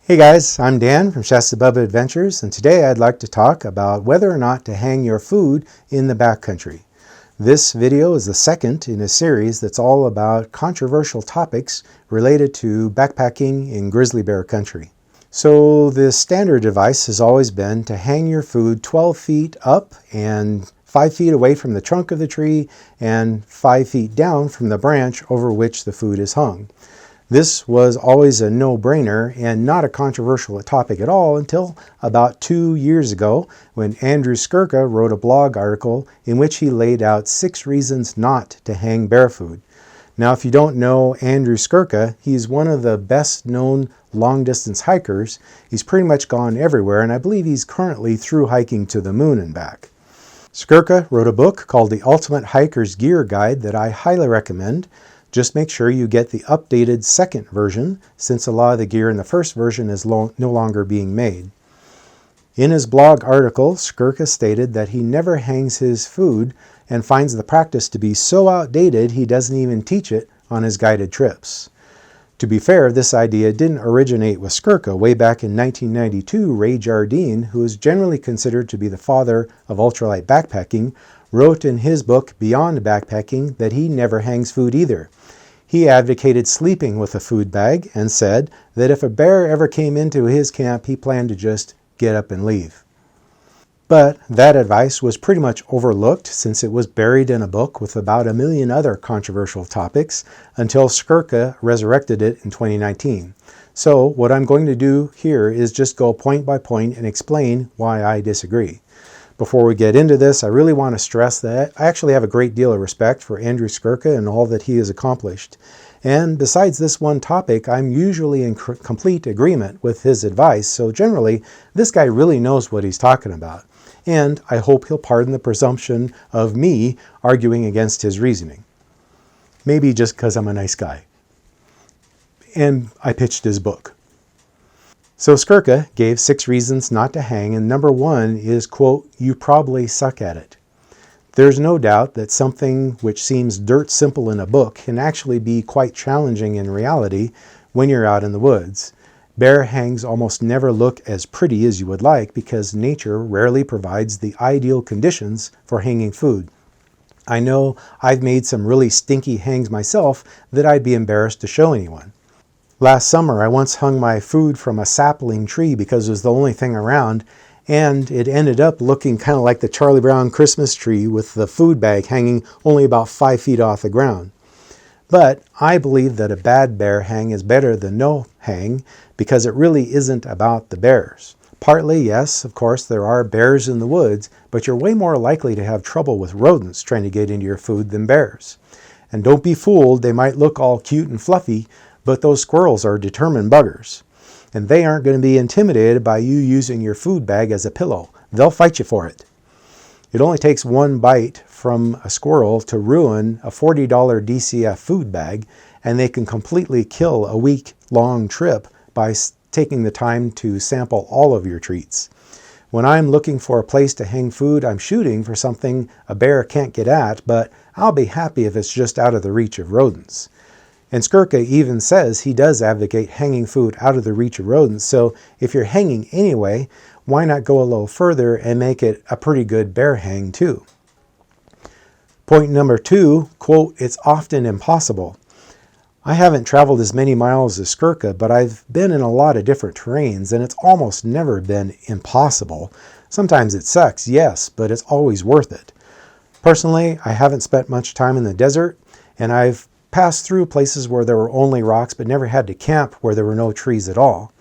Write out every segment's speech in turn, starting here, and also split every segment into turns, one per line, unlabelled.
Hey guys, I'm Dan from ShastaBubba Adventures, and today I'd like to talk about whether or not to hang your food in the backcountry. This video is the second in a series that's all about controversial topics related to backpacking in grizzly bear country. So the standard advice has always been to hang your food 12 feet up and 5 feet away from the trunk of the tree and 5 feet down from the branch over which the food is hung. This was always a no-brainer and not a controversial topic at all until about 2 years ago when Andrew Skurka wrote a blog article in which he laid out 6 reasons not to hang bear food. Now, if you don't know Andrew Skurka, he's one of the best-known long-distance hikers. He's pretty much gone everywhere, and I believe he's currently through hiking to the moon and back. Skurka wrote a book called The Ultimate Hiker's Gear Guide that I highly recommend. Just make sure you get the updated second version, since a lot of the gear in the first version is no longer being made. In his blog article, Skurka stated that he never hangs his food and finds the practice to be so outdated he doesn't even teach it on his guided trips. To be fair, this idea didn't originate with Skurka. Way back in 1992, Ray Jardine, who is generally considered to be the father of ultralight backpacking, wrote in his book Beyond Backpacking that he never hangs food either. He advocated sleeping with a food bag and said that if a bear ever came into his camp, he planned to just get up and leave. But that advice was pretty much overlooked since it was buried in a book with about 1 million other controversial topics until Skurka resurrected it in 2019. So what I'm going to do here is just go point by point and explain why I disagree. Before we get into this, I really want to stress that I actually have a great deal of respect for Andrew Skurka and all that he has accomplished. And besides this one topic, I'm usually in complete agreement with his advice, so generally, this guy really knows what he's talking about. And I hope he'll pardon the presumption of me arguing against his reasoning. Maybe just because I'm a nice guy. And I pitched his book. So Skurka gave 6 reasons not to hang, and number 1 is, quote, "You probably suck at it." There's no doubt that something which seems dirt simple in a book can actually be quite challenging in reality when you're out in the woods. Bear hangs almost never look as pretty as you would like because nature rarely provides the ideal conditions for hanging food. I know I've made some really stinky hangs myself that I'd be embarrassed to show anyone. Last summer, I once hung my food from a sapling tree because it was the only thing around, and it ended up looking kind of like the Charlie Brown Christmas tree with the food bag hanging only about 5 feet off the ground. But I believe that a bad bear hang is better than no hang because it really isn't about the bears. Partly, yes, of course, there are bears in the woods, but you're way more likely to have trouble with rodents trying to get into your food than bears. And don't be fooled, they might look all cute and fluffy, but those squirrels are determined buggers. And they aren't going to be intimidated by you using your food bag as a pillow. They'll fight you for it. It only takes one bite from a squirrel to ruin a $40 DCF food bag, and they can completely kill a week-long trip by taking the time to sample all of your treats. When I'm looking for a place to hang food, I'm shooting for something a bear can't get at, but I'll be happy if it's just out of the reach of rodents. And Skurka even says he does advocate hanging food out of the reach of rodents, so if you're hanging anyway, why not go a little further and make it a pretty good bear hang too? Point number 2, quote, "It's often impossible." I haven't traveled as many miles as Skurka, but I've been in a lot of different terrains, and it's almost never been impossible. Sometimes it sucks, yes, but it's always worth it. Personally, I haven't spent much time in the desert, and I've passed through places where there were only rocks but never had to camp where there were no trees at all.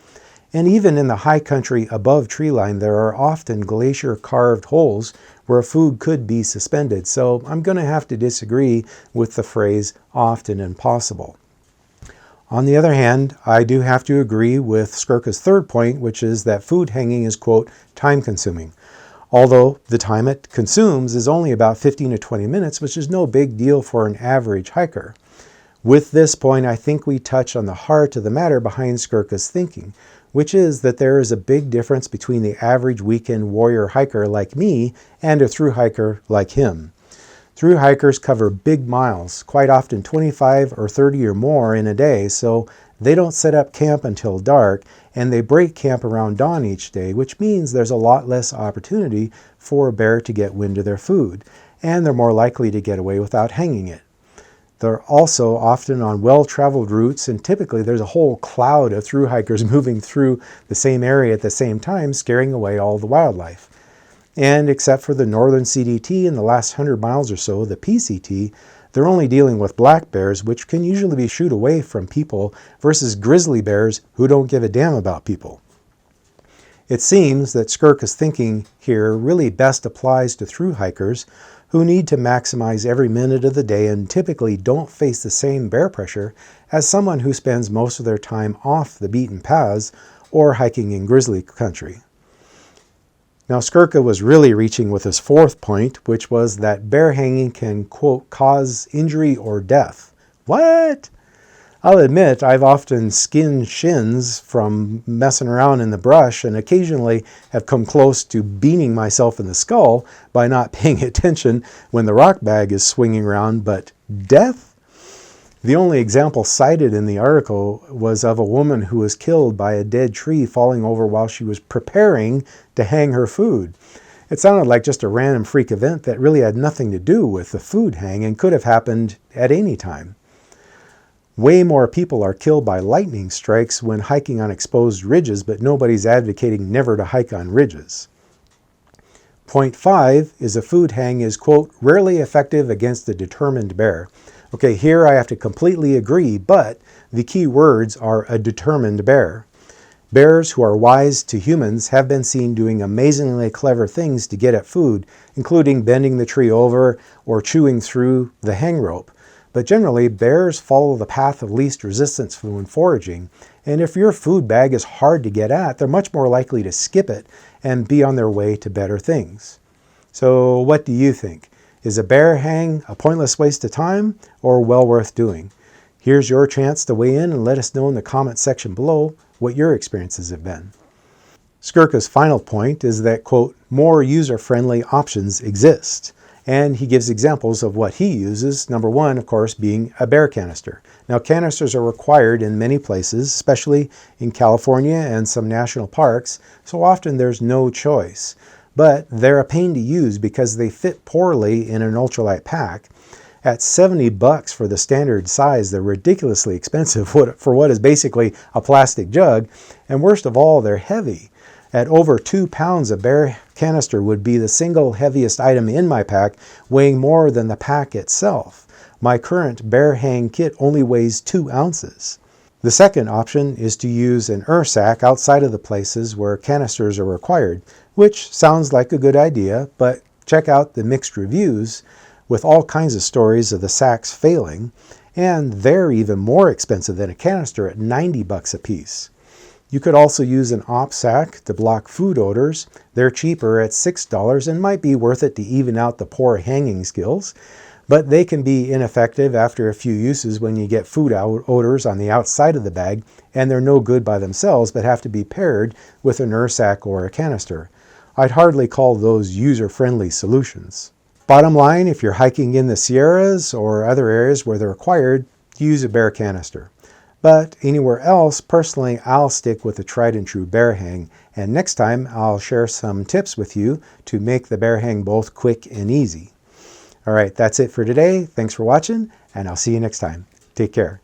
And even in the high country above tree line, there are often glacier-carved holes where food could be suspended, so I'm going to have to disagree with the phrase often impossible. On the other hand, I do have to agree with Skurka's third point, which is that food hanging is, quote, time-consuming. Although the time it consumes is only about 15 to 20 minutes, which is no big deal for an average hiker. With this point, I think we touch on the heart of the matter behind Skurka's thinking, which is that there is a big difference between the average weekend warrior hiker like me and a thru hiker like him. Thru hikers cover big miles, quite often 25 or 30 or more in a day, so they don't set up camp until dark, and they break camp around dawn each day, which means there's a lot less opportunity for a bear to get wind of their food, and they're more likely to get away without hanging it. They're also often on well-traveled routes, and typically there's a whole cloud of thru hikers moving through the same area at the same time, scaring away all the wildlife. And except for the northern CDT and the last 100 miles or so, the PCT, they're only dealing with black bears, which can usually be shooed away from people, versus grizzly bears who don't give a damn about people. It seems that Skurka's thinking here really best applies to thru hikers who need to maximize every minute of the day and typically don't face the same bear pressure as someone who spends most of their time off the beaten paths or hiking in grizzly country. Now, Skurka was really reaching with his fourth point, which was that bear hanging can, quote, cause injury or death. What? I'll admit I've often skinned shins from messing around in the brush and occasionally have come close to beaning myself in the skull by not paying attention when the rock bag is swinging around, but death? The only example cited in the article was of a woman who was killed by a dead tree falling over while she was preparing to hang her food. It sounded like just a random freak event that really had nothing to do with the food hang and could have happened at any time. Way more people are killed by lightning strikes when hiking on exposed ridges, but nobody's advocating never to hike on ridges. Point 5 is a food hang is, quote, rarely effective against a determined bear. Okay, here I have to completely agree, but the key words are a determined bear. Bears who are wise to humans have been seen doing amazingly clever things to get at food, including bending the tree over or chewing through the hang rope. But generally, bears follow the path of least resistance when foraging, and if your food bag is hard to get at, they're much more likely to skip it and be on their way to better things. So what do you think? Is a bear hang a pointless waste of time or well worth doing? Here's your chance to weigh in and let us know in the comment section below what your experiences have been. Skurka's final point is that, quote, more user-friendly options exist. And he gives examples of what he uses, number one, of course, being a bear canister. Now, canisters are required in many places, especially in California and some national parks, so often there's no choice. But they're a pain to use because they fit poorly in an ultralight pack. At $70 for the standard size, they're ridiculously expensive for what is basically a plastic jug, and worst of all, they're heavy. At over 2 pounds, a bear canister would be the single heaviest item in my pack, weighing more than the pack itself. My current bear hang kit only weighs 2 ounces. The second option is to use an sack outside of the places where canisters are required, which sounds like a good idea, but check out the mixed reviews with all kinds of stories of the sacks failing, and they're even more expensive than a canister at $90 a piece. You could also use an op sack to block food odors. They're cheaper at $6 and might be worth it to even out the poor hanging skills, but they can be ineffective after a few uses when you get food odors on the outside of the bag, and they're no good by themselves but have to be paired with an sack or a canister. I'd hardly call those user-friendly solutions. Bottom line, if you're hiking in the Sierras or other areas where they're required, use a bear canister. But anywhere else, personally, I'll stick with the tried and true bear hang, and next time I'll share some tips with you to make the bear hang both quick and easy. All right, that's it for today. Thanks for watching, and I'll see you next time. Take care.